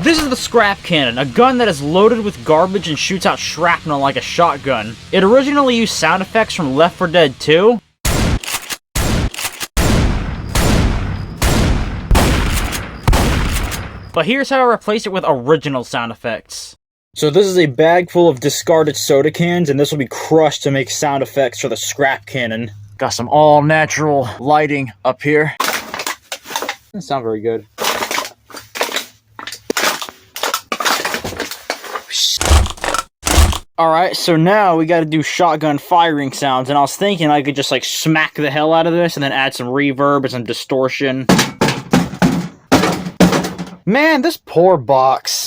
This is the scrap cannon, a gun that is loaded with garbage and shoots out shrapnel like a shotgun. It originally used sound effects from Left 4 Dead 2. But here's how I replace it with original sound effects. So this is a bag full of discarded soda cans, and this will be crushed to make sound effects for the scrap cannon. Got some all-natural lighting up here. Doesn't sound very good. Alright, so now we gotta do shotgun firing sounds, and I was thinking I could just like smack the hell out of this and then add some reverb and some distortion. Man, this poor box.